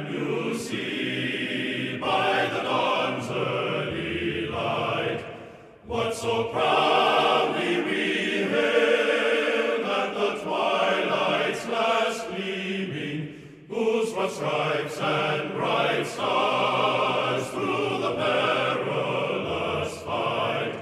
You see by the dawn's early light what so proudly we hailed at the twilight's last gleaming, whose broad stripes and bright stars through the perilous fight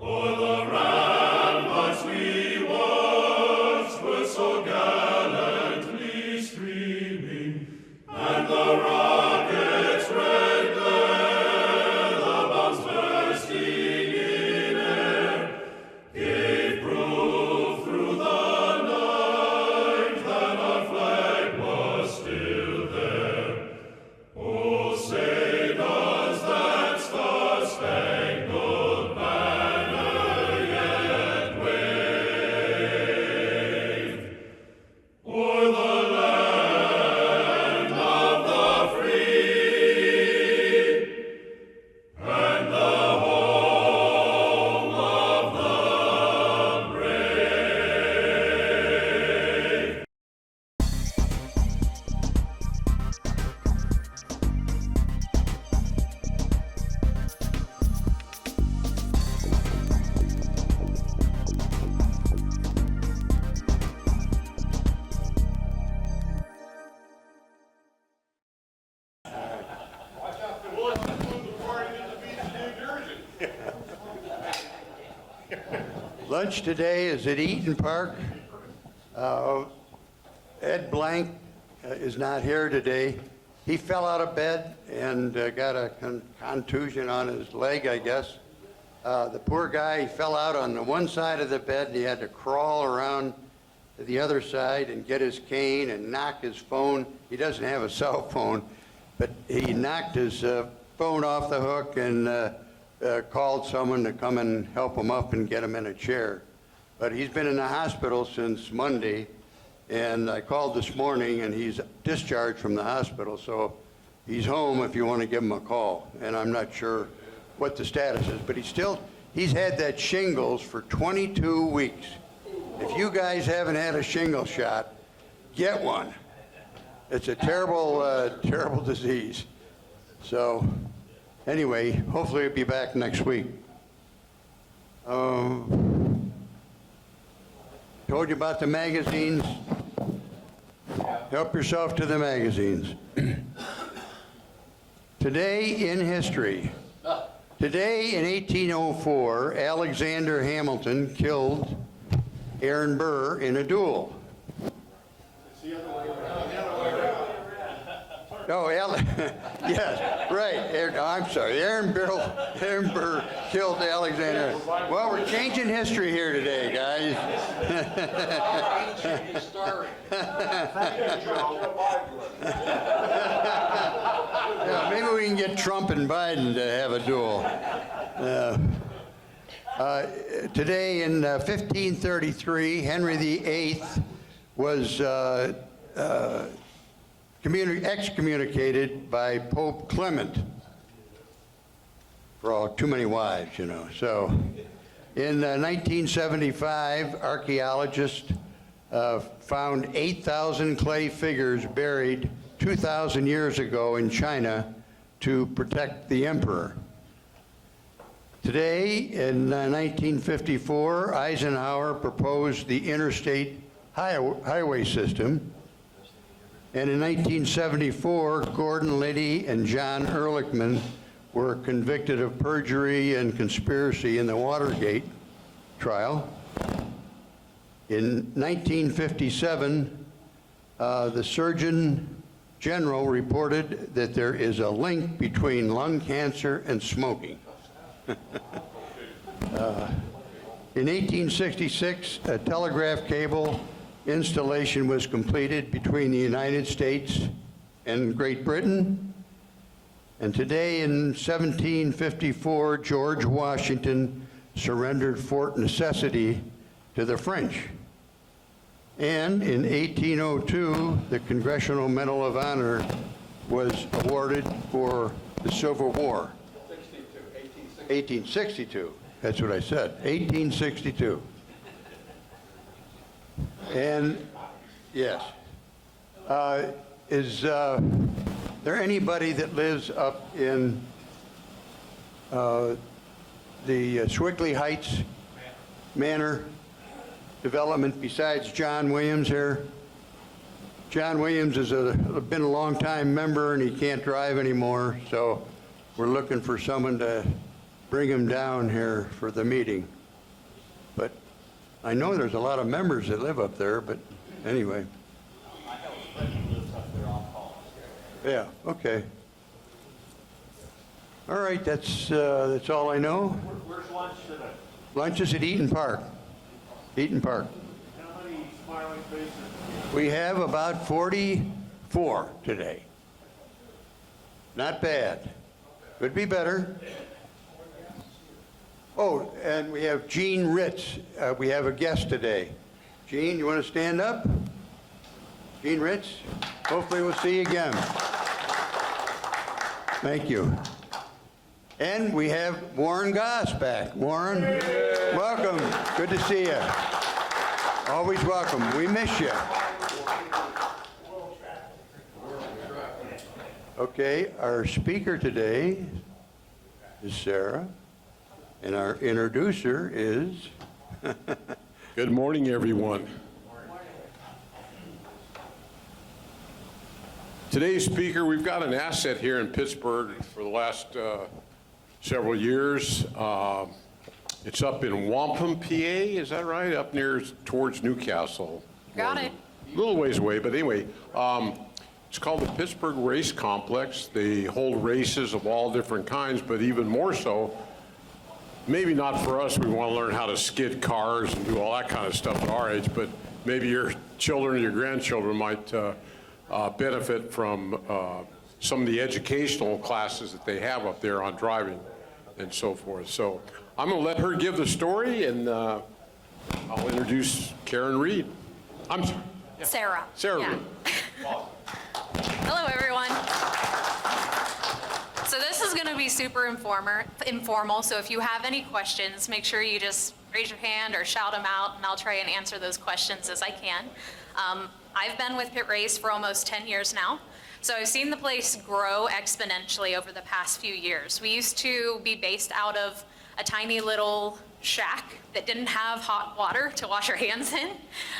o'er the ramparts we watched were so gallantly streaming, and the rocket's red glare, the bombs bursting in air, gave proof through the night that our flag was still there. Oh, say does that star-spangled banner yet wave o'er the land of the free and the home of the brave? Lunch today is at Eaton Park. Ed Blank is not here today. He fell out of bed and got a contusion on his leg, I guess. The poor guy, he fell out on the one side of the bed and he had to crawl around to the other side and get his cane and knock his phone. He doesn't have a cell phone, but he knocked his phone off the hook and called someone to come and help him up and get him in a chair. But he's been in the hospital since Monday, and I called this morning and he's discharged from the hospital, so he's home if you want to give him a call. And I'm not sure what the status is, but he's had that shingles for 22 weeks. If you guys haven't had a shingle shot, get one. It's a terrible, terrible disease. So anyway, hopefully he'll be back next week. Told you about the magazines. Help yourself to the magazines. Today in history. Today in 1804, Alexander Hamilton killed Aaron Burr in a duel. Oh, yes, right. I'm sorry. Aaron Burr killed Alexander. Well, we're changing history here today, guys. Yeah, maybe we can get Trump and Biden to have a duel. Today in 1533, Henry VIII was excommunicated by Pope Clement for too many wives, you know. So in 1975, archaeologists found 8,000 clay figures buried 2,000 years ago in China to protect the emperor. Today, in 1954, Eisenhower proposed the interstate highway system. And in 1974, Gordon Liddy and John Ehrlichman were convicted of perjury and conspiracy in the Watergate trial. In 1957, the Surgeon General reported that there is a link between lung cancer and smoking. In 1866, a telegraph cable installation was completed between the United States and Great Britain. And today in 1754, George Washington surrendered Fort Necessity to the French. And in 1802, the Congressional Medal of Honor was awarded for the Civil War. 1862. That's what I said, 1862. And yes, there anybody that lives up in the Swickley Heights Manor development besides John Williams here? John Williams has been a long-time member, and he can't drive anymore, so we're looking for someone to bring him down here for the meeting. But I know there's a lot of members that live up there, but anyway. I know a friend who lives up there on call. Yeah, okay. All right, that's all I know. Where's lunch today? Lunch is at Eaton Park. Eaton Park. How many smiling faces? We have about 44 today. Not bad. Could be better. Oh, and we have Gene Ritz. We have a guest today. Gene, you want to stand up? Gene Ritz, hopefully we'll see you again. Thank you. And we have Warren Goss back. Warren, welcome. Good to see you. Always welcome. We miss you. Okay, our speaker today is Sarah, and our introducer is... Good morning, everyone. Today's speaker, we've got an asset here in Pittsburgh for the last several years. It's up in Wampum, PA, is that right? Up near towards Newcastle. Got it. A little ways away, but anyway. It's called the Pittsburgh Race Complex. They hold races of all different kinds, but even more so, maybe not for us, we want to learn how to skid cars and do all that kind of stuff at our age, but maybe your children or your grandchildren might benefit from some of the educational classes that they have up there on driving and so forth. So I'm going to let her give the story, and I'll introduce Karen Reed. I'm sorry. Sarah. Sarah Yeah. Reed. Hello, everyone. So this is going to be super informal, so if you have any questions, make sure you just raise your hand or shout them out, and I'll try and answer those questions as I can. I've been with Pit Race for almost 10 years now, so I've seen the place grow exponentially over the past few years. We used to be based out of a tiny little shack that didn't have hot water to wash our hands in,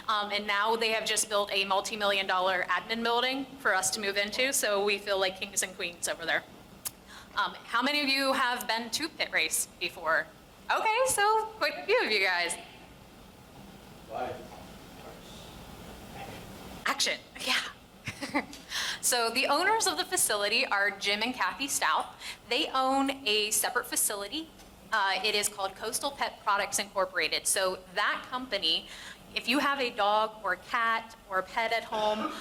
and now they have just built a multi-million-dollar admin building for us to move into, so we feel like kings and queens over there. How many of you have been to Pit Race before? Okay, so quite a few of you guys. Action, yeah. So the owners of the facility are Jim and Kathy Stout. They own a separate facility. It is called Coastal Pet Products Incorporated. So that company, if you have a dog or a cat or a pet at home,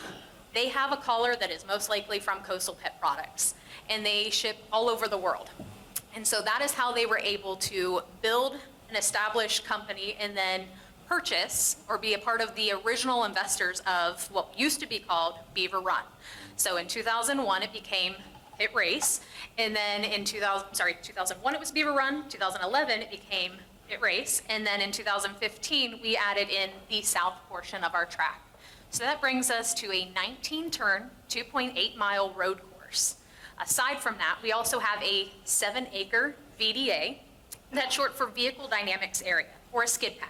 they have a collar that is most likely from Coastal Pet Products, and they ship all over the world. And so that is how they were able to build an established company and then purchase or be a part of the original investors of what used to be called Beaver Run. So in 2001, it became Pit Race, and then in 2001 it was Beaver Run, 2011 it became Pit Race, and then in 2015 we added in the south portion of our track. So that brings us to a 19-turn, 2.8-mile road course. Aside from that, we also have a 7-acre VDA, that's short for Vehicle Dynamics Area, or a skid pad.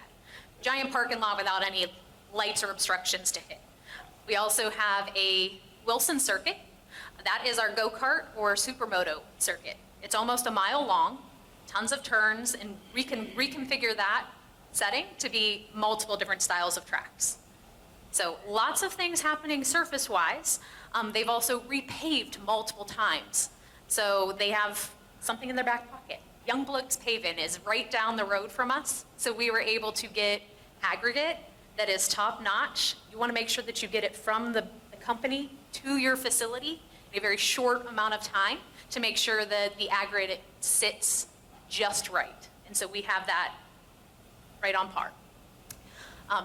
Giant parking lot without any lights or obstructions to hit. We also have a Wilson circuit. That is our go-kart or supermoto circuit. It's almost a mile long, tons of turns, and we can reconfigure that setting to be multiple different styles of tracks. So lots of things happening surface-wise. They've also repaved multiple times. So they have something in their back pocket. Youngblood's Paving is right down the road from us. So we were able to get aggregate that is top-notch. You want to make sure that you get it from the company to your facility in a very short amount of time to make sure that the aggregate sits just right. And so we have that right on par.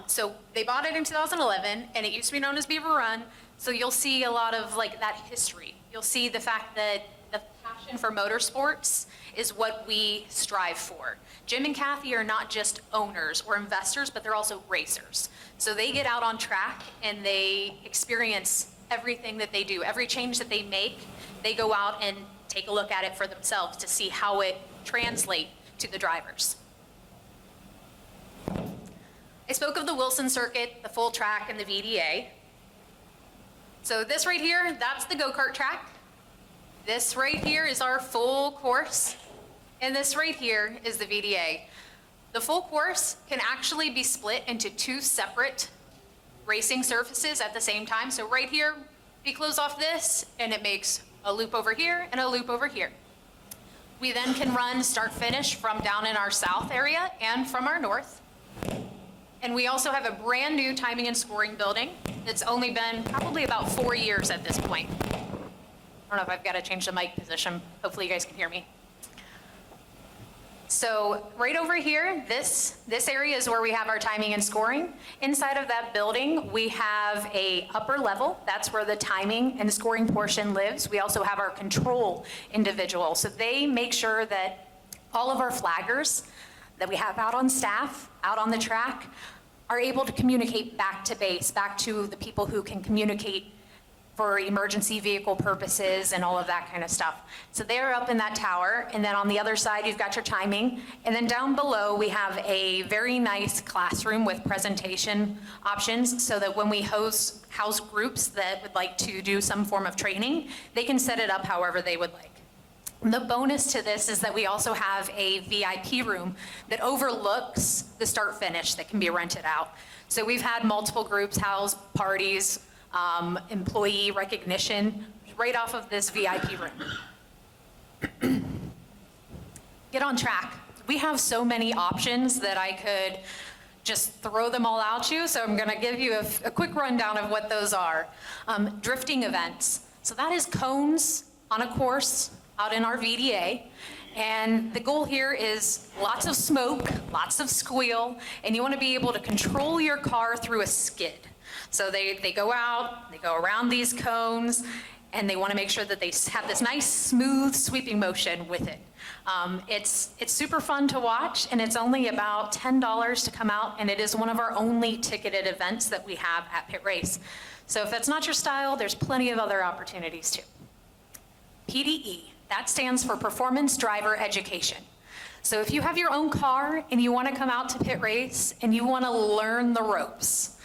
So they bought it in 2011, and it used to be known as Beaver Run. So you'll see a lot of like that history. You'll see the fact that the passion for motorsports is what we strive for. Jim and Kathy are not just owners or investors, but they're also racers. So they get out on track and they experience everything that they do. Every change that they make, they go out and take a look at it for themselves to see how it translates to the drivers. I spoke of the Wilson circuit, the full track, and the VDA. So this right here, that's the go-kart track. This right here is our full course. And this right here is the VDA. The full course can actually be split into two separate racing surfaces at the same time. So right here, we close off this, and it makes a loop over here and a loop over here. We then can run start-finish from down in our south area and from our north. And we also have a brand new timing and scoring building that's only been probably about 4 years at this point. I don't know if I've got to change the mic position. Hopefully you guys can hear me. So right over here, this area is where we have our timing and scoring. Inside of that building, we have a upper level. That's where the timing and scoring portion lives. We also have our control individual. So they make sure that all of our flaggers that we have out on staff, out on the track, are able to communicate back to base, back to the people who can communicate for emergency vehicle purposes and all of that kind of stuff. So they're up in that tower, and then on the other side, you've got your timing. And then down below, we have a very nice classroom with presentation options so that when we house groups that would like to do some form of training, they can set it up however they would like. The bonus to this is that we also have a VIP room that overlooks the start finish that can be rented out. So we've had multiple groups house parties, employee recognition right off of this VIP room. Get on track. We have so many options that I could just throw them all out you, so I'm gonna give you a quick rundown of what those are. Drifting events. So that is cones on a course out in our VDA. And the goal here is lots of smoke, lots of squeal, and you want to be able to control your car through a skid. So they go out, they go around these cones, and they want to make sure that they have this nice, smooth, sweeping motion with it. It's super fun to watch, and it's only about $10 to come out, and it is one of our only ticketed events that we have at Pit Race. So if that's not your style, there's plenty of other opportunities too. PDE. That stands for Performance Driver Education. So if you have your own car and you want to come out to Pit Race and you want to learn the ropes,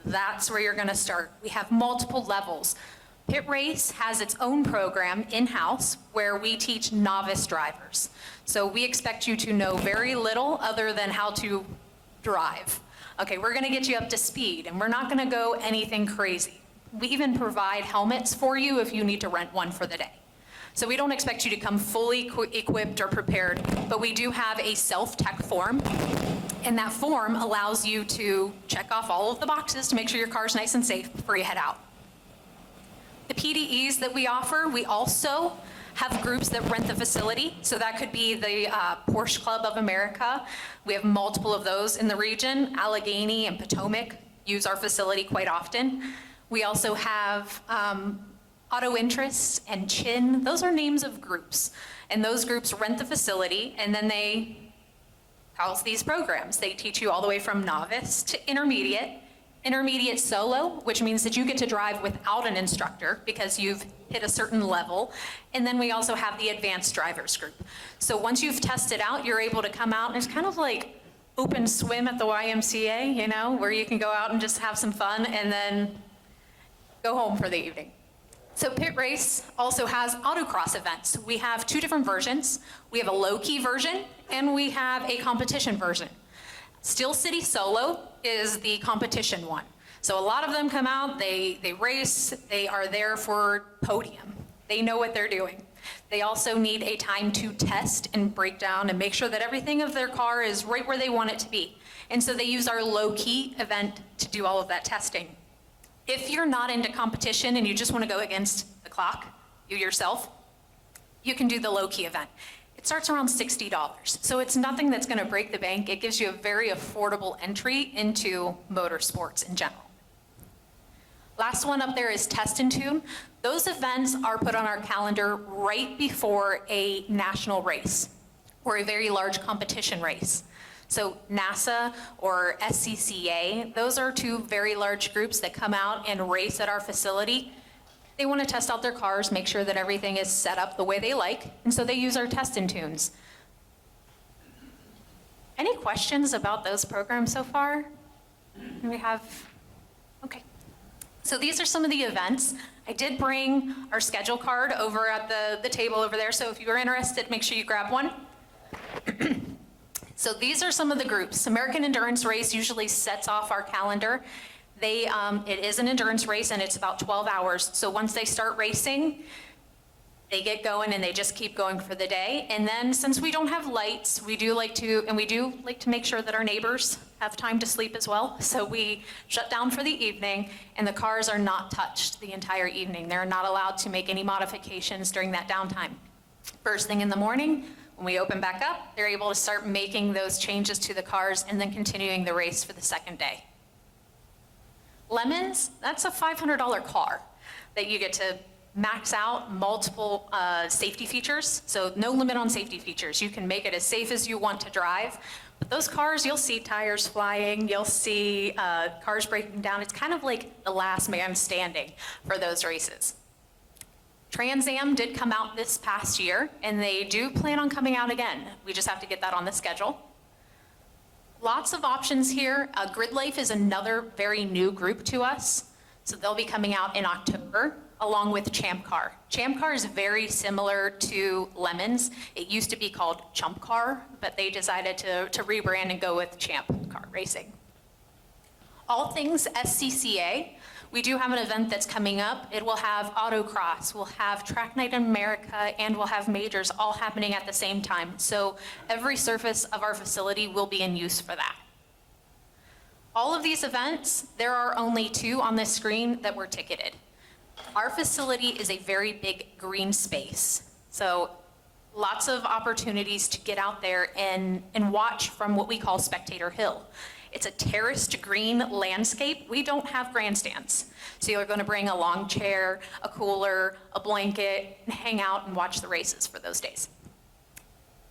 that's where you're going to start. We have multiple levels. Pit Race has its own program in-house where we teach novice drivers. So we expect you to know very little other than how to drive. Okay, we're going to get you up to speed, and we're not going to go anything crazy. We even provide helmets for you if you need to rent one for the day. So we don't expect you to come fully equipped or prepared, but we do have a self-tech form, and that form allows you to check off all of the boxes to make sure your car's nice and safe before you head out. The PDEs that we offer, we also have groups that rent the facility. So that could be the Porsche Club of America. We have multiple of those in the region. Allegheny and Potomac use our facility quite often. We also have Auto Interest and Chin. Those are names of groups. And those groups rent the facility, and then they house these programs. They teach you all the way from novice to intermediate solo, which means that you get to drive without an instructor because you've hit a certain level. And then we also have the advanced drivers group. So once you've tested out, you're able to come out, and it's kind of like open swim at the YMCA, you know, where you can go out and just have some fun and then go home for the evening. So Pit Race also has autocross events. We have two different versions. We have a low-key version, and we have a competition version. Steel City Solo is the competition one. So a lot of them come out, they race, they are there for podium. They know what they're doing. They also need a time to test and break down and make sure that everything of their car is right where they want it to be. And so they use our low-key event to do all of that testing. If you're not into competition and you just want to go against the clock, you yourself, you can do the low-key event. It starts around $60. So it's nothing that's going to break the bank. It gives you a very affordable entry into motorsports in general. Last one up there is Test and Tune. Those events are put on our calendar right before a national race or a very large competition race. So NASA or SCCA, those are two very large groups that come out and race at our facility They want to test out their cars, make sure that everything is set up the way they like, and so they use our test and tunes. Any questions about those programs so far? We have, okay. So these are some of the events. I did bring our schedule card over at the table over there, so if you are interested, make sure you grab one. So these are some of the groups. American Endurance Race usually sets off our calendar. It is an endurance race and it's about 12 hours. So once they start racing, they get going and they just keep going for the day. And then since we don't have lights, we do like to make sure that our neighbors have time to sleep as well. So we shut down for the evening and the cars are not touched the entire evening. They're not allowed to make any modifications during that downtime. First thing in the morning, when we open back up, they're able to start making those changes to the cars and then continuing the race for the second day. Lemons, that's a $500 car that you get to max out multiple safety features. So no limit on safety features. You can make it as safe as you want to drive. But those cars, you'll see tires flying, you'll see cars breaking down. It's kind of like the last man standing for those races. Trans Am did come out this past year, and they do plan on coming out again. We just have to get that on the schedule. Lots of options here. Grid Life is another very new group to us. So they'll be coming out in October along with Champ Car. Champ Car is very similar to Lemons. It used to be called Chump Car, but they decided to rebrand and go with Champ Car Racing. All things SCCA. We do have an event that's coming up. It will have autocross, we'll have Track Night in America, and we'll have majors all happening at the same time. So every surface of our facility will be in use for that. All of these events, there are only 2 on this screen that were ticketed. Our facility is a very big green space. So lots of opportunities to get out there and watch from what we call Spectator Hill. It's a terraced green landscape. We don't have grandstands. So you're going to bring a long chair, a cooler, a blanket, and hang out and watch the races for those days.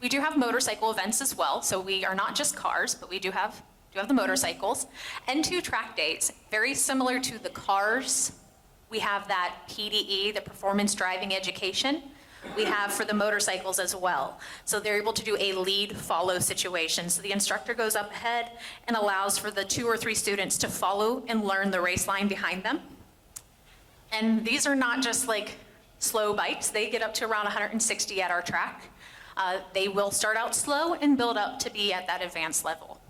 We do have motorcycle events as well. So we are not just cars, but we do have the motorcycles. And 2 track days, very similar to the cars. We have that PDE, the performance driving education. We have for the motorcycles as well. So they're able to do a lead-follow situation. So the instructor goes up ahead and allows for the 2 or 3 students to follow and learn the race line behind them. And these are not just like slow bikes. They get up to around 160 at our track. They will start out slow and build up to be at that advanced level.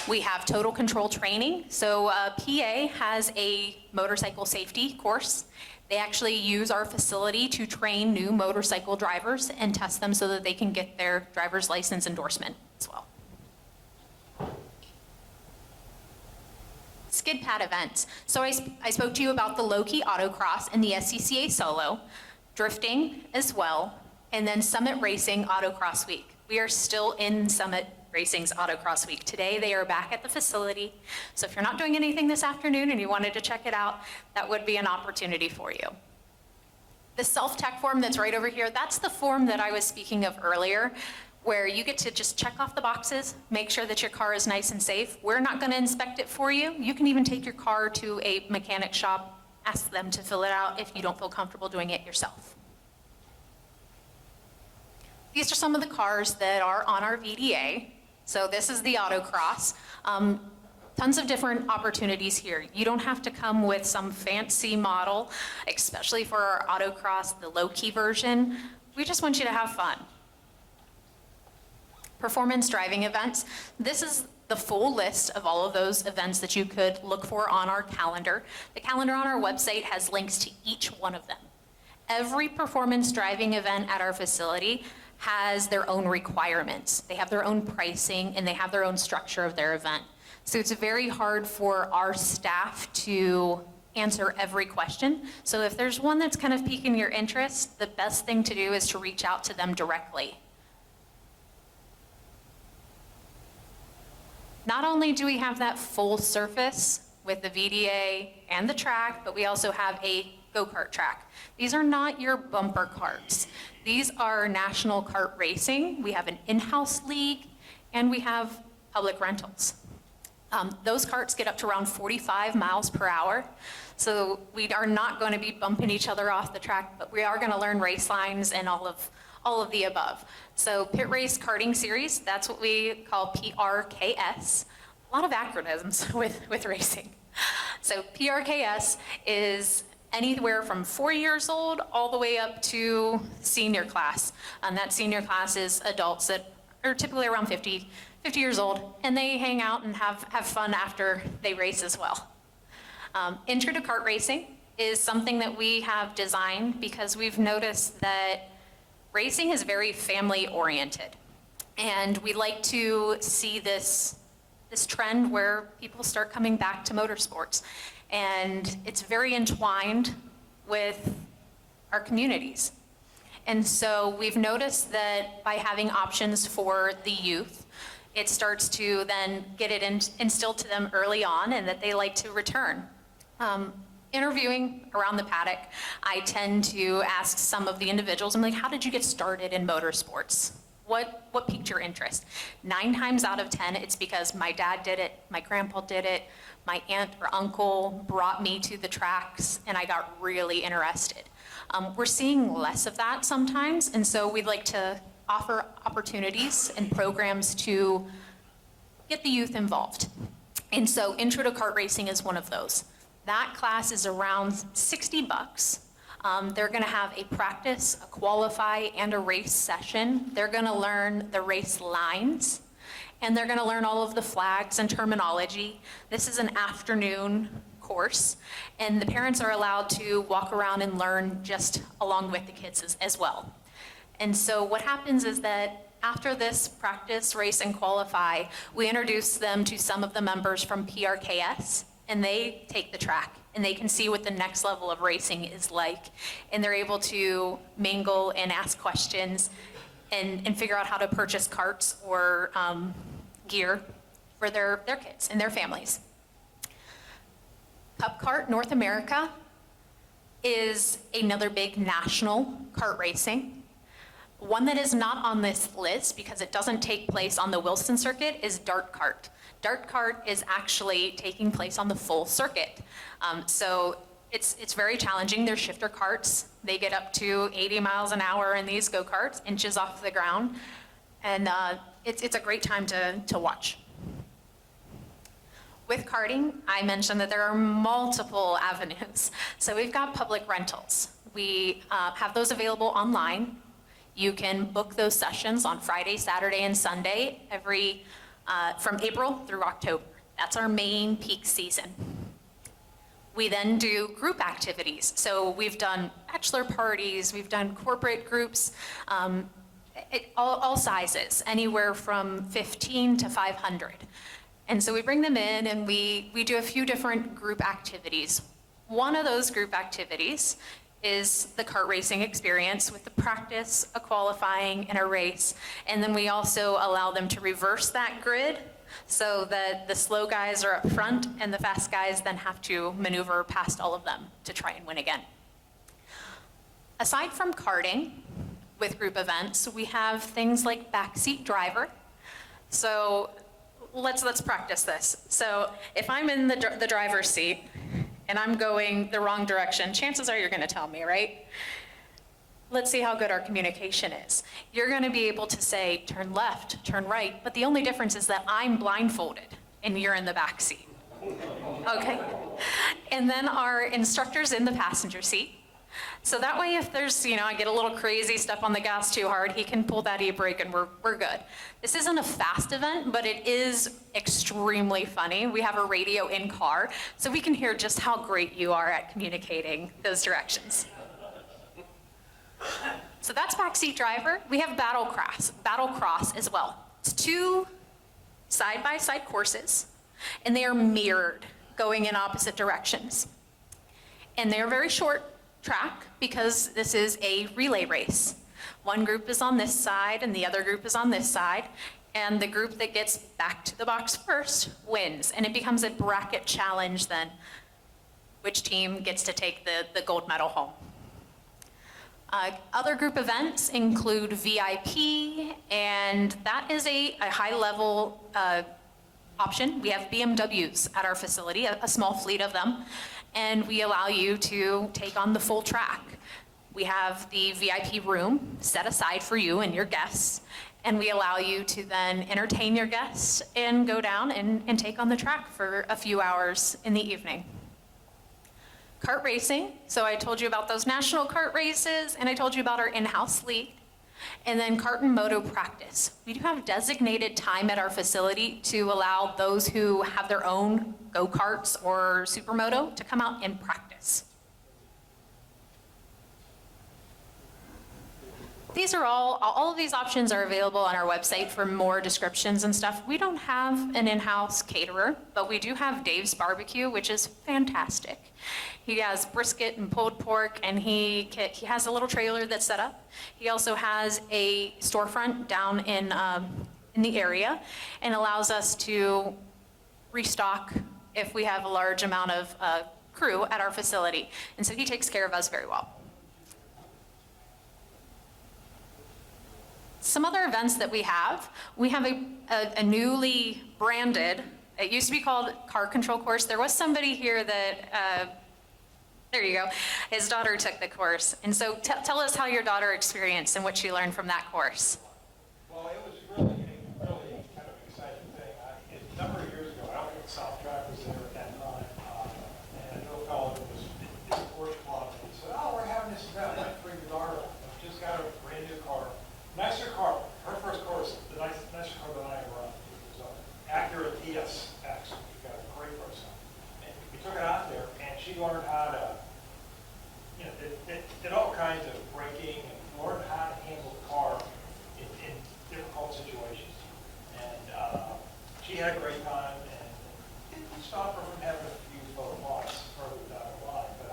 We have total control training. So PA has a motorcycle safety course. They actually use our facility to train new motorcycle drivers and test them so that they can get their driver's license endorsement as well. Skid pad events. So I spoke to you about the low-key autocross and the SCCA solo, drifting as well, and then Summit Racing Autocross Week. We are still in Summit Racing's Autocross Week. Today they are back at the facility. So if you're not doing anything this afternoon and you wanted to check it out, that would be an opportunity for you. The self-tech form that's right over here, that's the form that I was speaking of earlier, where you get to just check off the boxes, make sure that your car is nice and safe. We're not going to inspect it for you. You can even take your car to a mechanic shop, ask them to fill it out if you don't feel comfortable doing it yourself. These are some of the cars that are on our VDA. So this is the autocross. Tons of different opportunities here. You don't have to come with some fancy model, especially for our autocross, the low-key version. We just want you to have fun. Performance driving events. This is the full list of all of those events that you could look for on our calendar. The calendar on our website has links to each one of them. Every performance driving event at our facility has their own requirements. They have their own pricing and they have their own structure of their event. So it's very hard for our staff to answer every question. So if there's one that's kind of piquing your interest, the best thing to do is to reach out to them directly. Not only do we have that full surface with the VDA and the track, but we also have a go-kart track. These are not your bumper carts. These are national kart racing. We have an in-house league, and we have public rentals. Those carts get up to around 45 miles per hour. So we are not going to be bumping each other off the track, but we are going to learn race lines and all of the above. So Pit Race Karting Series, that's what we call PRKS. A lot of acronyms with racing. So PRKS is anywhere from 4 years old all the way up to senior class. And that senior class is adults that are typically around 50 years old, and they hang out and have fun after they race as well. Intro to kart racing is something that we have designed because we've noticed that racing is very family oriented. And we like to see this trend where people start coming back to motorsports. And it's very entwined with our communities. And so we've noticed that by having options for the youth, it starts to then get it instilled to them early on and that they like to return. Interviewing around the paddock, I tend to ask some of the individuals, I'm like, how did you get started in motorsports? What piqued your interest? 9 times out of 10, it's because my dad did it, my grandpa did it, my aunt or uncle brought me to the tracks, and I got really interested. We're seeing less of that sometimes, and so we'd like to offer opportunities and programs to get the youth involved. And so Intro to Kart Racing is one of those. That class is around $60. They're gonna have a practice, a qualify, and a race session. They're gonna learn the race lines, and they're gonna learn all of the flags and terminology. This is an afternoon course, and the parents are allowed to walk around and learn just along with the kids as well. And so what happens is that after this practice, race, and qualify, we introduce them to some of the members from PRKS, and they take the track, and they can see what the next level of racing is like, and they're able to mingle and ask questions and figure out how to purchase carts or gear for their kids and their families. Cup Kart North America is another big national kart racing. One that is not on this list because it doesn't take place on the Wilson circuit is Dart Kart. Dart Kart is actually taking place on the full circuit. So it's very challenging. They're shifter carts. They get up to 80 miles an hour in these go-karts, inches off the ground. And it's a great time to watch. With karting, I mentioned that there are multiple avenues. So we've got public rentals. We have those available online. You can book those sessions on Friday, Saturday, and Sunday from April through October. That's our main peak season. We then do group activities. So we've done bachelor parties, we've done corporate groups, all sizes, anywhere from 15 to 500. And so we bring them in and we do a few different group activities. One of those group activities is the kart racing experience with the practice, a qualifying, and a race. And then we also allow them to reverse that grid so that the slow guys are up front and the fast guys then have to maneuver past all of them to try and win again. Aside from karting with group events, we have things like backseat driver. So let's practice this. So if I'm in the driver's seat and I'm going the wrong direction, chances are you're gonna tell me, right? Let's see how good our communication is. You're gonna be able to say, turn left, turn right, but the only difference is that I'm blindfolded and you're in the back seat, okay? And then our instructor's in the passenger seat. So that way if there's, I get a little crazy, step on the gas too hard, he can pull that e-brake and we're good. This isn't a fast event, but it is extremely funny. We have a radio in car, so we can hear just how great you are at communicating those directions. So that's backseat driver. We have battle cross as well. It's 2 side-by-side courses, and they are mirrored, going in opposite directions. And they're very short track because this is a relay race. One group is on this side and the other group is on this side, and the group that gets back to the box first wins, and it becomes a bracket challenge then, which team gets to take the gold medal home. Other group events include VIP, and that is a high level option. We have BMWs at our facility, a small fleet of them, and we allow you to take on the full track. We have the VIP room set aside for you and your guests, and we allow you to then entertain your guests and go down and take on the track for a few hours in the evening. Kart racing, so I told you about those national kart races, and I told you about our in-house league. And then kart and moto practice. We do have designated time at our facility to allow those who have their own go-karts or supermoto to come out and practice. These are all of these options are available on our website for more descriptions and stuff. We don't have an in-house caterer, but we do have Dave's Barbecue, which is fantastic. He has brisket and pulled pork, and he has a little trailer that's set up. He also has a storefront down in the area and allows us to restock if we have a large amount of crew at our facility. And so he takes care of us very well. Some other events that we have a newly branded, it used to be called car control course. There was somebody here that, there you go, his daughter took the course. And so tell us how your daughter experienced and what she learned from that course. Well, it was really kind of an exciting thing. A number of years ago, I don't think South Track was there at that time, and I know a fellow that was in the course club, and he said, "Oh, we're having this event. Why don't you bring your daughter up? I've just got a brand new car, nicer car. Her first course, the nicer car than I ever run. It was an Acura TSX. We got a great person, and we took it out there, and she learned how to, did all kinds of braking and learned how to handle the car in difficult situations. And she had a great time, and it stopped her from having a few photo loss further down the line. But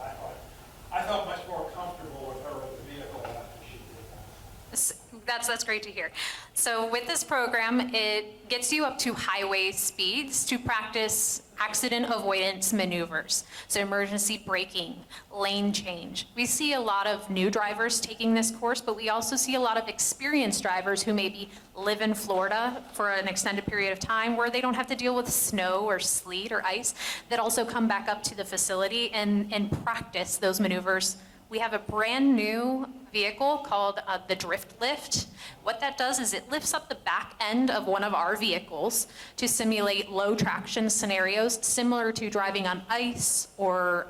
I felt much more comfortable with her in the vehicle after she did that. That's great to hear. So with this program, it gets you up to highway speeds to practice accident avoidance maneuvers. So emergency braking, lane change. We see a lot of new drivers taking this course, but we also see a lot of experienced drivers who maybe live in Florida for an extended period of time where they don't have to deal with snow or sleet or ice, that also come back up to the facility and practice those maneuvers. We have a brand new vehicle called the Drift Lift. What that does is it lifts up the back end of one of our vehicles to simulate low traction scenarios similar to driving on ice or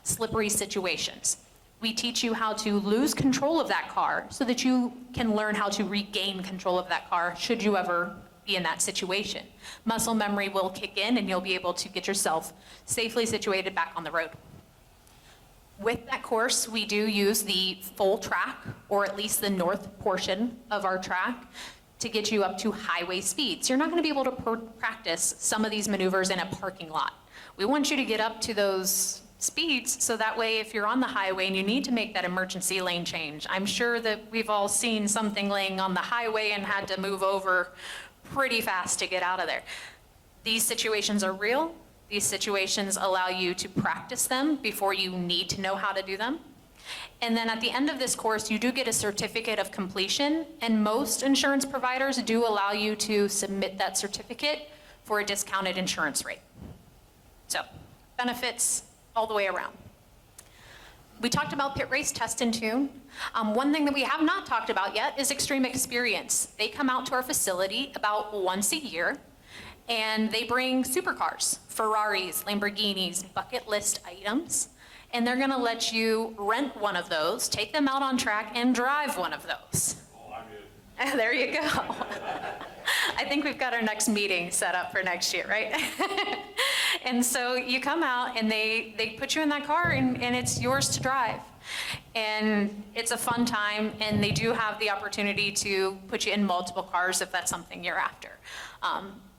slippery situations. We teach you how to lose control of that car so that you can learn how to regain control of that car should you ever be in that situation. Muscle memory will kick in and you'll be able to get yourself safely situated back on the road. With that course, we do use the full track, or at least the north portion of our track, to get you up to highway speeds. You're not going to be able to practice some of these maneuvers in a parking lot. We want you to get up to those speeds so that way if you're on the highway and you need to make that emergency lane change, I'm sure that we've all seen something laying on the highway and had to move over pretty fast to get out of there. These situations are real. These situations allow you to practice them before you need to know how to do them. And then at the end of this course, you do get a certificate of completion, and most insurance providers do allow you to submit that certificate for a discounted insurance rate. So, benefits all the way around. We talked about pit race test and tune. One thing that we have not talked about yet is extreme experience. They come out to our facility about once a year, and they bring supercars, Ferraris, Lamborghinis, bucket list items, and they're gonna let you rent one of those, take them out on track, and drive one of those. Oh, I'm in. There you go. I think we've got our next meeting set up for next year, right? And so you come out and they put you in that car and it's yours to drive. And it's a fun time, and they do have the opportunity to put you in multiple cars if that's something you're after.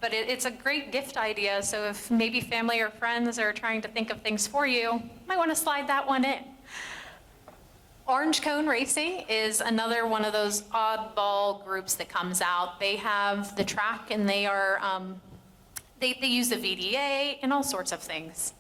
But it's a great gift idea, so if maybe family or friends are trying to think of things for you, you might want to slide that one in. Orange Cone Racing is another one of those oddball groups that comes out. They have the track, and they are they use the VDA and all sorts of things.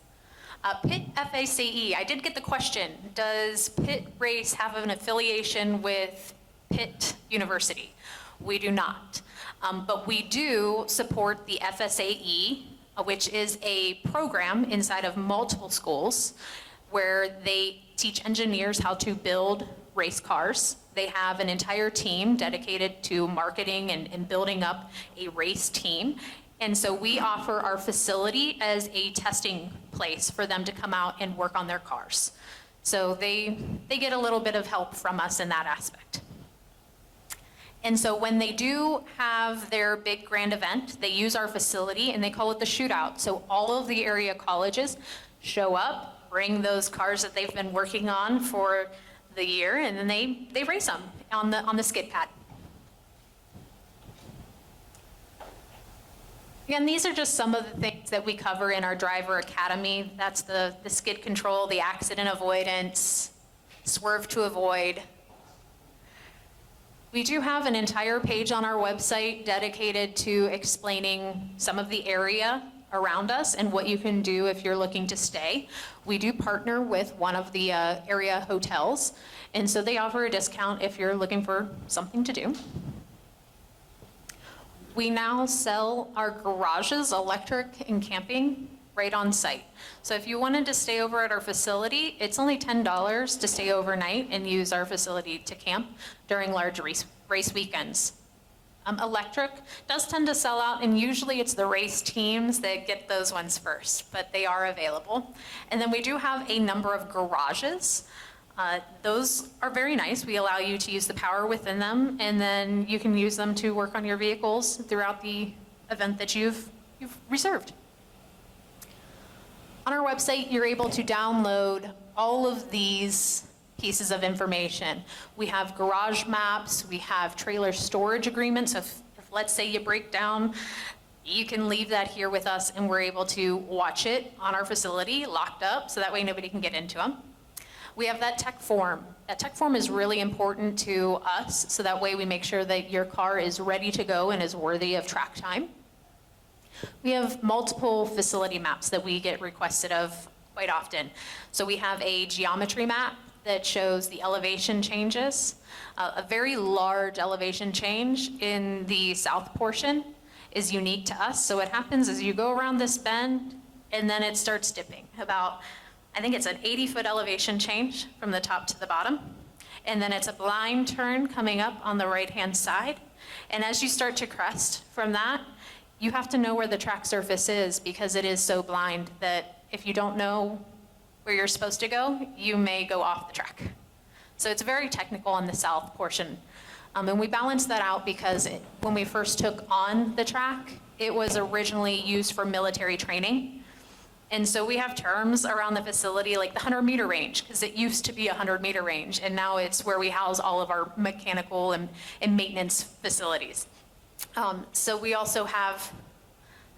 Pitt FACE, I did get the question, does Pitt Race have an affiliation with Pitt University? We do not. But we do support the FSAE, which is a program inside of multiple schools where they teach engineers how to build race cars. They have an entire team dedicated to marketing and building up a race team. And so we offer our facility as a testing place for them to come out and work on their cars. So they get a little bit of help from us in that aspect. And so when they do have their big grand event, they use our facility and they call it the shootout. So all of the area colleges show up, bring those cars that they've been working on for the year, and then they race them on the skid pad. Again, these are just some of the things that we cover in our driver academy. That's the skid control, the accident avoidance, swerve to avoid. We do have an entire page on our website dedicated to explaining some of the area around us and what you can do if you're looking to stay. We do partner with one of the area hotels, and so they offer a discount if you're looking for something to do. We now sell our garages, electric and camping, right on site. So if you wanted to stay over at our facility, it's only $10 to stay overnight and use our facility to camp during large race weekends. Electric does tend to sell out, and usually it's the race teams that get those ones first, but they are available. And then we do have a number of garages. Those are very nice. We allow you to use the power within them, and then you can use them to work on your vehicles throughout the event that you've reserved. On our website, you're able to download all of these pieces of information. We have garage maps, we have trailer storage agreements. So if let's say you break down, you can leave that here with us and we're able to watch it on our facility locked up so that way nobody can get into them. We have that tech form. That tech form is really important to us so that way we make sure that your car is ready to go and is worthy of track time. We have multiple facility maps that we get requested of quite often. So we have a geometry map that shows the elevation changes. A very large elevation change in the south portion is unique to us. So what happens is you go around this bend and then it starts dipping. About, I think it's an 80-foot elevation change from the top to the bottom. And then it's a blind turn coming up on the right-hand side. And as you start to crest from that, you have to know where the track surface is because it is so blind that if you don't know where you're supposed to go, you may go off the track. So it's very technical on the south portion. And we balanced that out because when we first took on the track, it was originally used for military training. And so we have terms around the facility like the 100-meter range, because it used to be a 100-meter range, and now it's where we house all of our mechanical and maintenance facilities. So we also have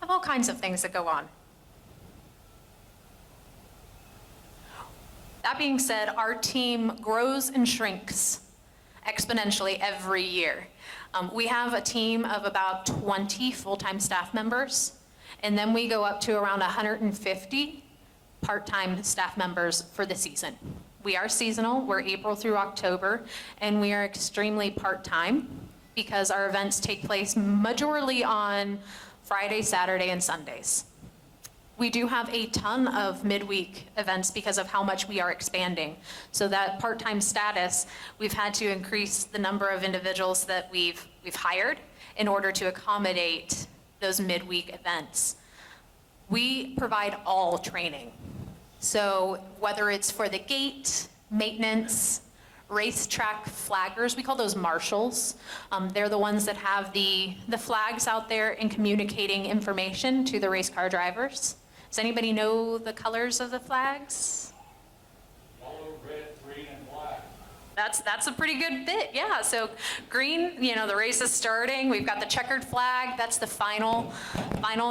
all kinds of things that go on. That being said, our team grows and shrinks exponentially every year. We have a team of about 20 full-time staff members, and then we go up to around 150 part-time staff members for the season. We are seasonal, we're April through October, and we are extremely part-time because our events take place majorly on Friday, Saturday, and Sundays. We do have a ton of midweek events because of how much we are expanding. So that part-time status, we've had to increase the number of individuals that we've hired in order to accommodate those midweek events. We provide all training. So whether it's for the gate, maintenance, racetrack flaggers, we call those marshals. They're the ones that have the flags out there and communicating information to the race car drivers. Does anybody know the colors of the flags? Yellow, red, green, and black. That's a pretty good bit, yeah. So green, the race is starting. We've got the checkered flag. That's the final,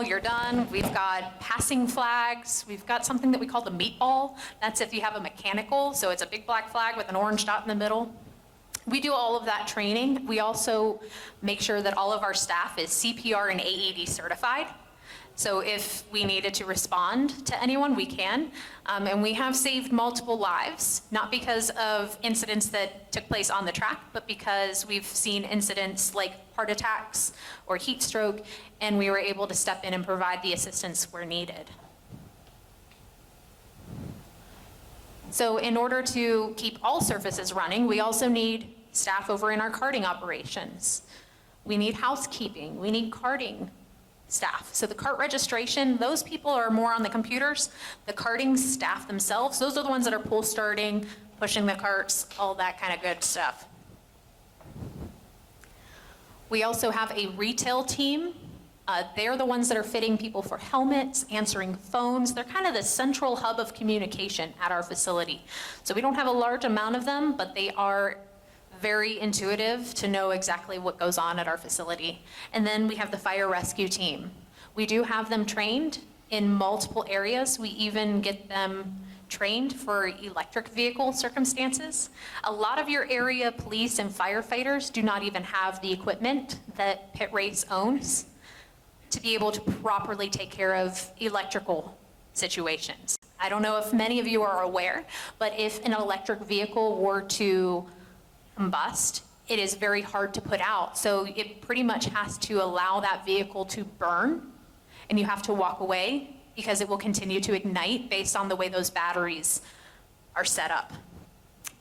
you're done. We've got passing flags. We've got something that we call the meatball. That's if you have a mechanical, so it's a big black flag with an orange dot in the middle. We do all of that training. We also make sure that all of our staff is CPR and AED certified. So if we needed to respond to anyone, we can. And we have saved multiple lives, not because of incidents that took place on the track, but because we've seen incidents like heart attacks or heat stroke, and we were able to step in and provide the assistance where needed. So in order to keep all surfaces running, we also need staff over in our karting operations. We need housekeeping, we need karting staff. So the kart registration, those people are more on the computers. The karting staff themselves, those are the ones that are pull starting, pushing the carts, all that kind of good stuff. We also have a retail team. They're the ones that are fitting people for helmets, answering phones. They're kind of the central hub of communication at our facility. So we don't have a large amount of them, but they are very intuitive to know exactly what goes on at our facility. And then we have the fire rescue team. We do have them trained in multiple areas. We even get them trained for electric vehicle circumstances. A lot of your area police and firefighters do not even have the equipment that Pit Race owns to be able to properly take care of electrical situations. I don't know if many of you are aware, but if an electric vehicle were to combust, it is very hard to put out. So it pretty much has to allow that vehicle to burn, and you have to walk away because it will continue to ignite based on the way those batteries are set up.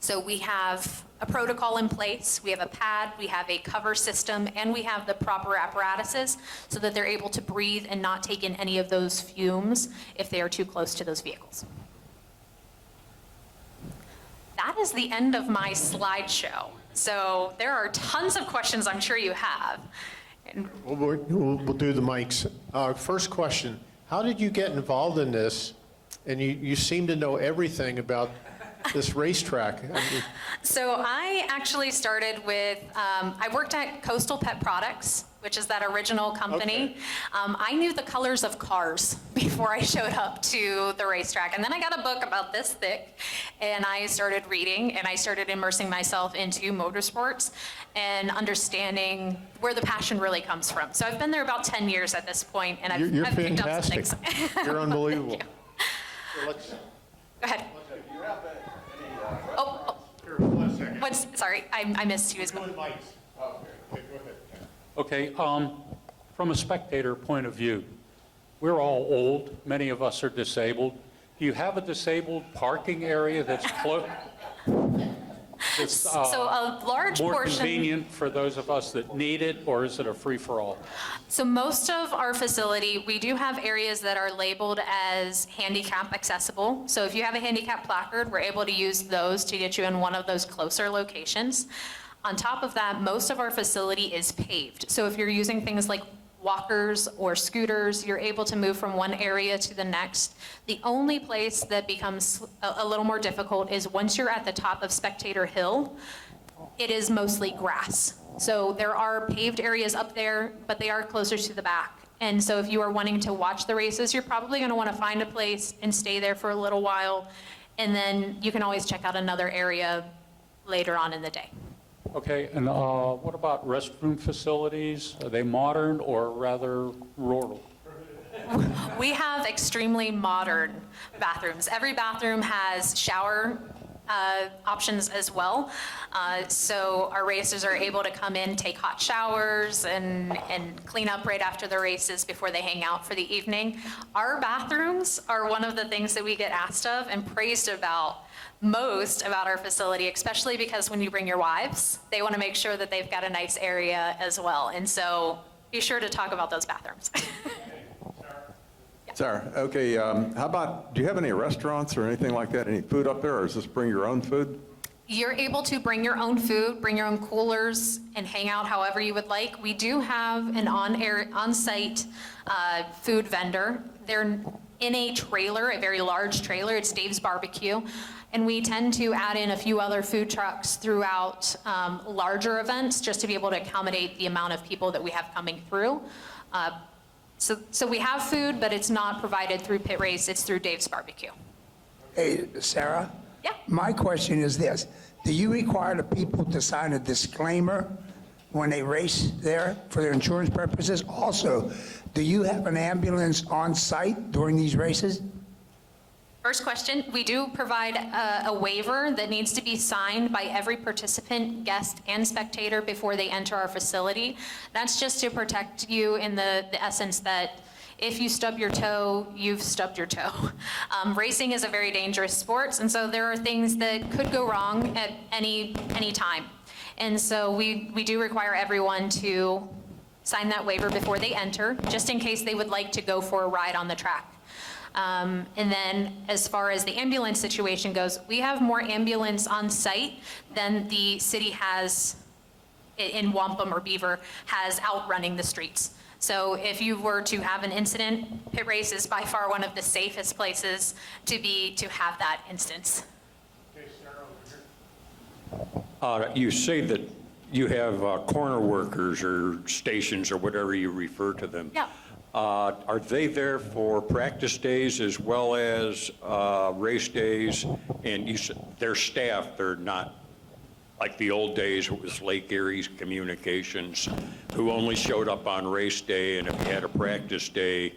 So we have a protocol in place, we have a pad, we have a cover system, and we have the proper apparatuses so that they're able to breathe and not take in any of those fumes if they are too close to those vehicles. That is the end of my slideshow. So there are tons of questions I'm sure you have. And We'll do the mics. First question, how did you get involved in this? And you seem to know everything about this racetrack. so I actually started with, I worked at Coastal Pet Products, which is that original company. Okay. I knew the colors of cars before I showed up to the racetrack. And then I got a book about this thick, and I started reading, and I started immersing myself into motorsports and understanding where the passion really comes from. So I've been there about 10 years at this point, and You're I've picked up some fantastic. things. You're unbelievable. Thank you. So let's, Go ahead. Oh, here, one second. sorry, I missed you as well. Do the mics. Okay, go ahead. Okay, from a spectator point of view, we're all old, many of us are disabled. Do you have a disabled parking area that's close? So a large More portion. convenient for those of us that need it, or is it a free-for-all? So most of our facility, we do have areas that are labeled as handicap accessible. So if you have a handicap placard, we're able to use those to get you in one of those closer locations. On top of that, most of our facility is paved. So if you're using things like walkers or scooters, you're able to move from one area to the next. The only place that becomes a little more difficult is once you're at the top of Spectator Hill, it is mostly grass. So there are paved areas up there, but they are closer to the back. And so if you are wanting to watch the races, you're probably going to want to find a place and stay there for a little while. And then you can always check out another area later on in the day. Okay, and what about restroom facilities? Are they modern or rather rural? We have extremely modern bathrooms. Every bathroom has shower options as well. So our racers are able to come in, take hot showers, and clean up right after the races before they hang out for the evening. Our bathrooms are one of the things that we get asked of and praised about most about our facility, especially because when you bring your wives, they want to make sure that they've got a nice area as well. And so be sure to talk about those bathrooms. Sarah, okay, how about, do you have any restaurants or anything like that, any food up there, or is this bring your own food? You're able to bring your own food, bring your own coolers, and hang out however you would like. We do have an on-site food vendor. They're in a trailer, a very large trailer. It's Dave's Barbecue. And we tend to add in a few other food trucks throughout larger events just to be able to accommodate the amount of people that we have coming through. So we have food, but it's not provided through Pit Race, it's through Dave's Barbecue. Hey, Sarah? Yeah. My question is this. Do you require the people to sign a disclaimer when they race there for their insurance purposes? Also, do you have an ambulance on site during these races? First question, we do provide a waiver that needs to be signed by every participant, guest, and spectator before they enter our facility. That's just to protect you in the essence that if you stub your toe, you've stubbed your toe. Racing is a very dangerous sport, and so there are things that could go wrong at any time. And so we do require everyone to sign that waiver before they enter, just in case they would like to go for a ride on the track. And then as far as the ambulance situation goes, we have more ambulance on site than the city has in Wampum or Beaver has out running the streets. So if you were to have an incident, pit race is by far one of the safest places to have that instance. You say that you have corner workers or stations or whatever you refer to them. Yeah. Are they there for practice days as well as race days? And you said they're staff, they're not like the old days, it was Lake Erie's Communications, who only showed up on race day, and if you had a practice day,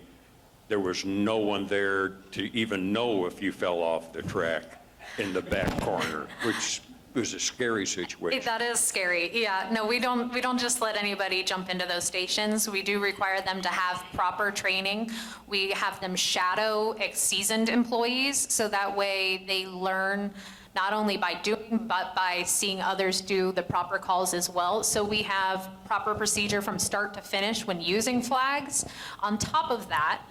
there was no one there to even know if you fell off the track in the back corner, which was a scary situation. That is scary. Yeah, no, we don't just let anybody jump into those stations. We do require them to have proper training. We have them shadow seasoned employees, so that way they learn not only by doing, but by seeing others do the proper calls as well. So we have proper procedure from start to finish when using flags. On top of that,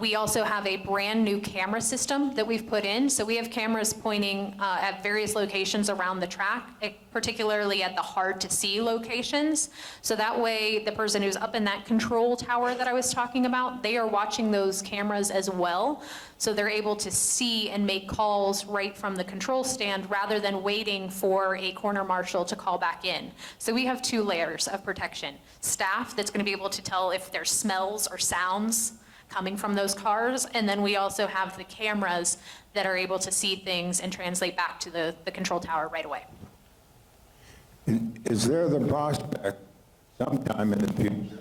we also have a brand new camera system that we've put in. So we have cameras pointing at various locations around the track, particularly at the hard to see locations. So that way the person who's up in that control tower that I was talking about, they are watching those cameras as well. So they're able to see and make calls right from the control stand rather than waiting for a corner marshal to call back in. So we have two layers of protection. Staff that's going to be able to tell if there's smells or sounds coming from those cars, and then we also have the cameras that are able to see things and translate back to the control tower right away. Is there the prospect sometime in the future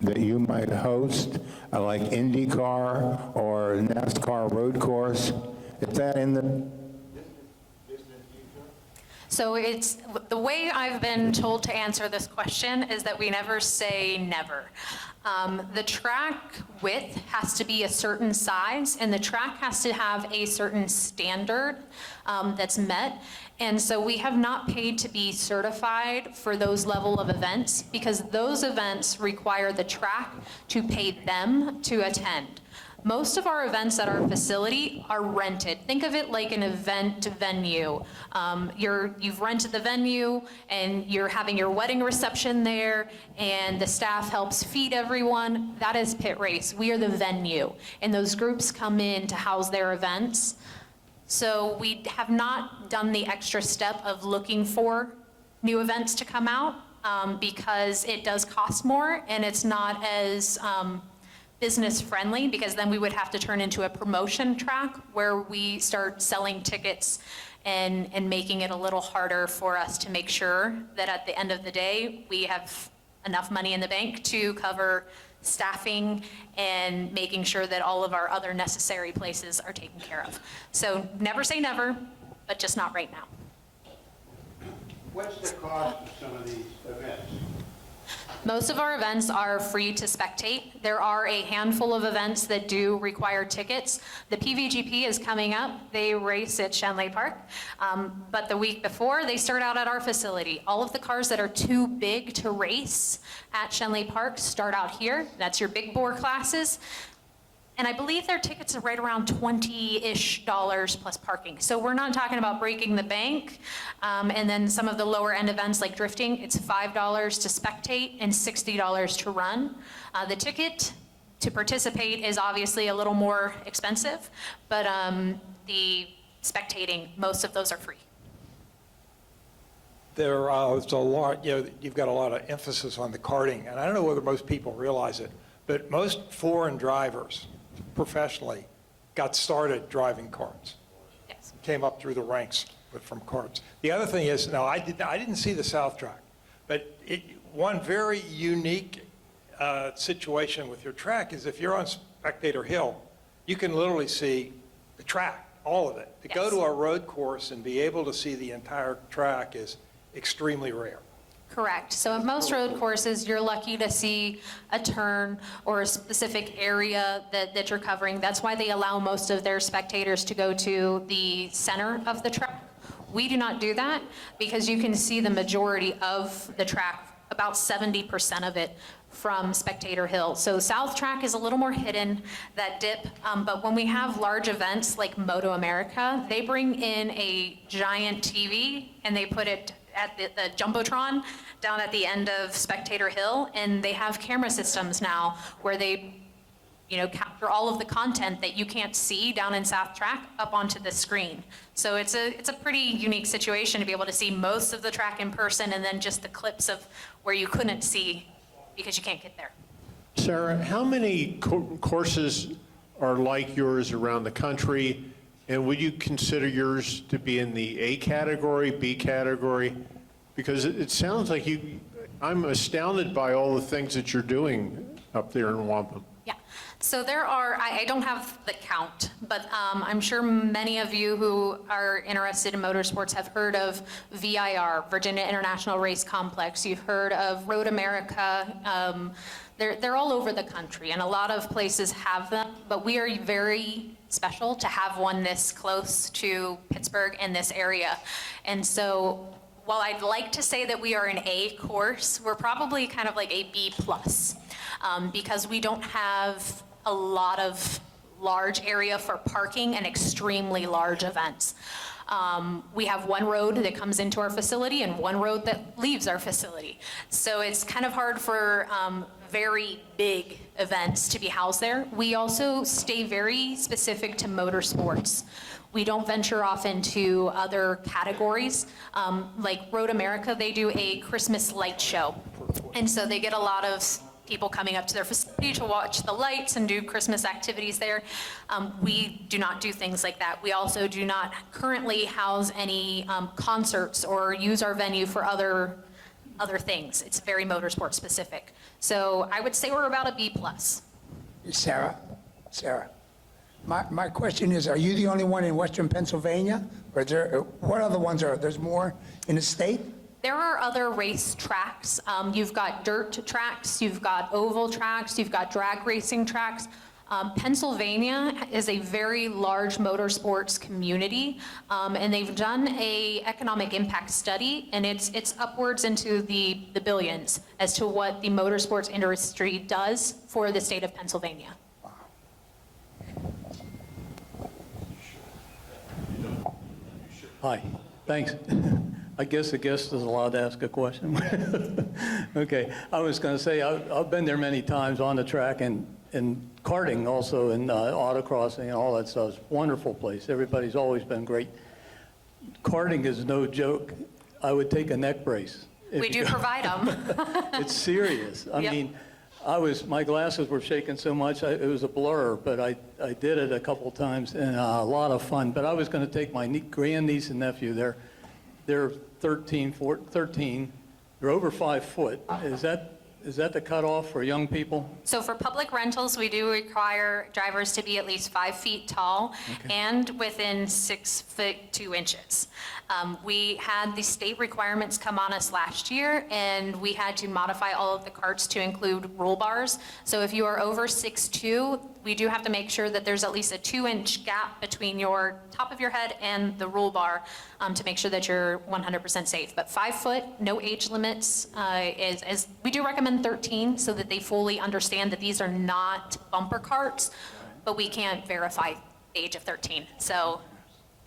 that you might host like IndyCar or NASCAR road course? Is that in the... So it's, the way I've been told to answer this question is that we never say never. The track width has to be a certain size, and the track has to have a certain standard that's met. And so we have not paid to be certified for those level of events because those events require the track to pay them to attend. Most of our events at our facility are rented. Think of it like an event venue. You've rented the venue and you're having your wedding reception there and the staff helps feed everyone. That is Pit Race. We are the venue and those groups come in to house their events. So we have not done the extra step of looking for new events to come out because it does cost more and it's not as business friendly because then we would have to turn into a promotion track where we start selling tickets and making it a little harder for us to make sure that at the end of the day we have enough money in the bank to cover staffing and making sure that all of our other necessary places are taken care of. So never say never, but just not right now. What's the cost of some of these events? Most of our events are free to spectate. There are a handful of events that do require tickets. The PVGP is coming up. They race at Shenley Park. But the week before, they start out at our facility. All of the cars that are too big to race at Shenley Park start out here. That's your big bore classes. And I believe their tickets are right around $20-ish plus parking. So we're not talking about breaking the bank. And then some of the lower end events like drifting, it's $5 to spectate and $60 to run. The ticket to participate is obviously a little more expensive, but the spectating, most of those are free. There's a lot, you've got a lot of emphasis on the karting, and I don't know whether most people realize it, but most foreign drivers professionally got started driving karts. Yes. Came up through the ranks. from carts. The other thing is, no, I didn't see the South Track, but one very unique situation with your track is if you're on Spectator Hill, you can literally see the track, all of it. To go to a road course and be able to see the entire track is extremely rare. Correct. So at most road courses, you're lucky to see a turn or a specific area that you're covering. That's why they allow most of their spectators to go to the center of the track. We do not do that because you can see the majority of the track, about 70% of it, from Spectator Hill. So South Track is a little more hidden, that dip, but when we have large events like Moto America, they bring in a giant TV and they put it at the Jumbotron down at the end of Spectator Hill, and they have camera systems now where they capture all of the content that you can't see down in South Track up onto the screen. So it's a pretty unique situation to be able to see most of the track in person and then just the clips of where you couldn't see because you can't get there. Sarah, how many courses are like yours around the country? And would you consider yours to be in the A category, B category? Because it sounds like I'm astounded by all the things that you're doing up there in Wampum. Yeah, so there are, I don't have the count, but I'm sure many of you who are interested in motorsports have heard of VIR, Virginia International Race Complex. You've heard of Road America. They're all over the country, and a lot of places have them, but we are very special to have one this close to Pittsburgh and this area. And so while I'd like to say that we are an A course, we're probably kind of like a B plus. Because we don't have a lot of large area for parking and extremely large events. We have one road that comes into our facility and one road that leaves our facility. So it's kind of hard for very big events to be housed there. We also stay very specific to motorsports. We don't venture off into other categories. Like Road America, they do a Christmas light show. And so they get a lot of people coming up to their facility to watch the lights and do Christmas activities there. We do not do things like that. We also do not currently house any concerts or use our venue for other things. It's very motorsport specific. So I would say we're about a B plus. Sarah, my question is, are you the only one in Western Pennsylvania? Or is what other ones are, there's more in the state? There are other race tracks. You've got dirt tracks, you've got oval tracks, you've got drag racing tracks. Pennsylvania is a very large motorsports community, and they've done a economic impact study, and it's upwards into the billions as to what the motorsports industry does for the state of Pennsylvania. Hi, thanks. I guess the guest is allowed to ask a question. Okay, I was going to say, I've been there many times on the track and karting also, and autocrossing and all that stuff. It's a wonderful place. Everybody's always been great. Karting is no joke. I would take a neck brace. We do provide them. It's serious. I Yep. mean, my glasses were shaking so much, it was a blur, but I did it a couple times, and a lot of fun. But I was going to take my grandniece and nephew. They're 13, they're over 5 foot. Is that the cutoff for young people? So for public rentals, we do require drivers to be at least 5 feet tall and within 6 foot 2 inches. We had the state requirements come on us last year, and we had to modify all of the carts to include roll bars. So if you are over 6'2", we do have to make sure that there's at least a 2-inch gap between your top of your head and the roll bar to make sure that you're 100% safe. But 5 foot, no age limits, is we do recommend 13 so that they fully understand that these are not bumper carts, but we can't verify the age of 13. So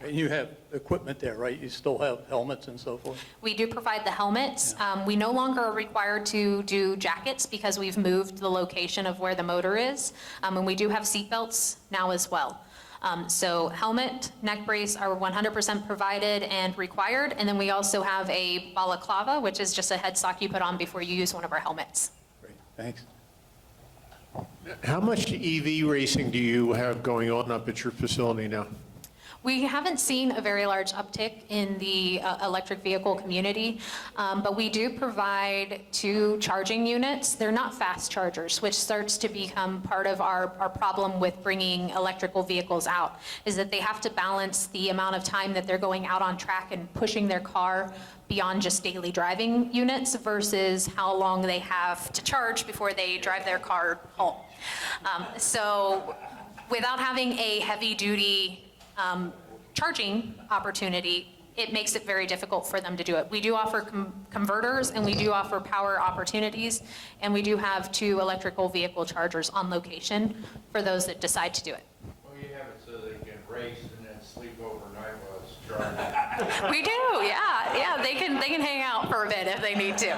And you have equipment there, right? You still have helmets and so forth? we do provide the helmets. We no longer are required to do jackets because we've moved the location of where the motor is. And we do have seat belts now as well. So helmet, neck brace are 100% provided and required. And then we also have a balaclava, which is just a headstock you put on before you use one of our helmets. Great, thanks. How much EV racing do you have going on up at your facility now? We haven't seen a very large uptick in the electric vehicle community, but we do provide 2 charging units. They're not fast chargers, which starts to become part of our problem with bringing electrical vehicles out, is that they have to balance the amount of time that they're going out on track and pushing their car beyond just daily driving units versus how long they have to charge before they drive their car home. So without having a heavy-duty charging opportunity, it makes it very difficult for them to do it. We do offer converters, and we do offer power opportunities, and we do have 2 electrical vehicle chargers on location for those that decide to do it. Well, you have it so they can race and then sleep overnight while it's charging. We do, yeah, they can hang out for a bit if they need to.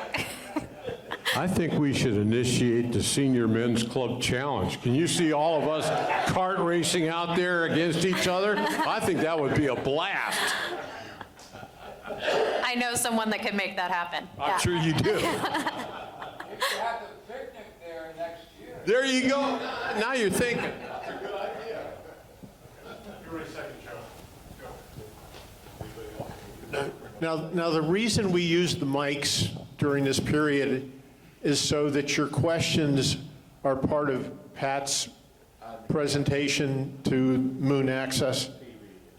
I think we should initiate the Senior Men's Club Challenge. Can you see all of us kart racing out there against each other? I think that would be a blast. I know someone that can make that happen. I'm sure you do. You have the picnic there next year. There you go. Now you're thinking. Now, the reason we use the mics during this period is so that your questions are part of Pat's presentation to Moon Access.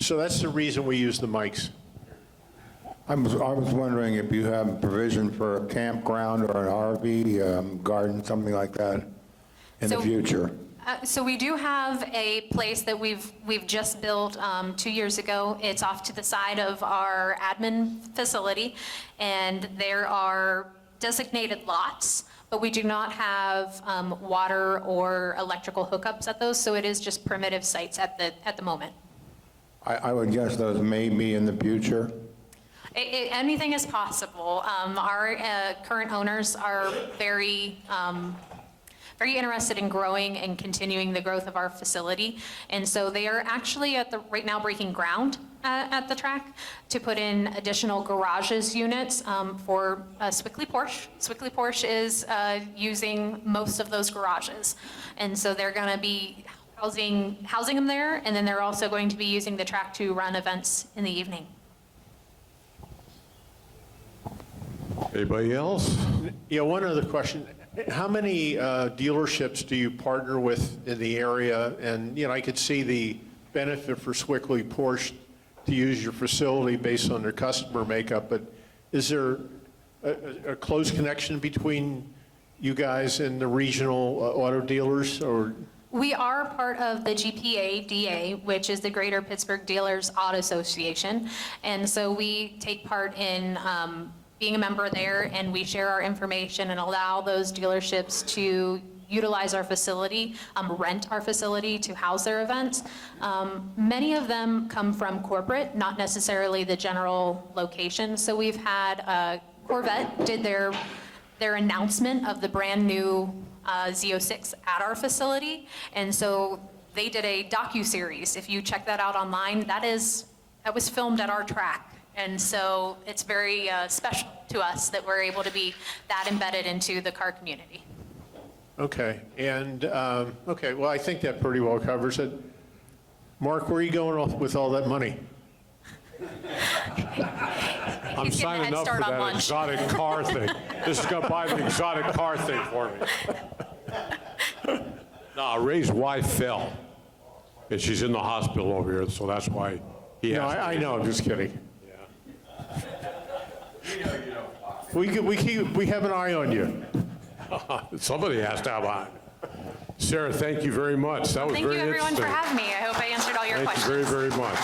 So that's the reason we use the mics. I was wondering if you have provision for a campground or an RV garden, something like that, in the future. So we do have a place that we've just built 2 years ago. It's off to the side of our admin facility, and there are designated lots, but we do not have water or electrical hookups at those, so it is just primitive sites at the moment. I would guess those may be in the future. Anything is possible. Our current owners are very interested in growing and continuing the growth of our facility. And so they are actually right now breaking ground at the track to put in additional garages units for Swickley Porsche. Swickley Porsche is using most of those garages. And so they're going to be housing them there, and then they're also going to be using the track to run events in the evening. Anybody else? Yeah, one other question. How many dealerships do you partner with in the area? And, I could see the benefit for Swickley Porsche to use your facility based on their customer makeup, but is there a close connection between you guys and the regional auto dealers, or? We are part of the GPA-DA, which is the Greater Pittsburgh Dealers Auto Association, and so we take part in being a member there, and we share our information and allow those dealerships to utilize our facility, rent our facility to house their events. Many of them come from corporate, not necessarily the general location. So we've had Corvette did their announcement of the brand new Z06 at our facility, and so they did a docu-series. If you check that out online, that was filmed at our track. And so it's very special to us that we're able to be that embedded into the car community. Okay, and, okay, well, I think that pretty well covers it. Mark, where are you going with all that money? I'm signing up for that exotic car thing. This is going to buy the exotic car thing for me. No, Ray's wife fell, and she's in the hospital over here, so that's why he has to. I know, I'm just kidding. We have an eye on you. Somebody has to have an eye. Sarah, thank you very much. That was very interesting. Thank you, everyone, for having me. I hope I answered all your questions. Thank you very, very much.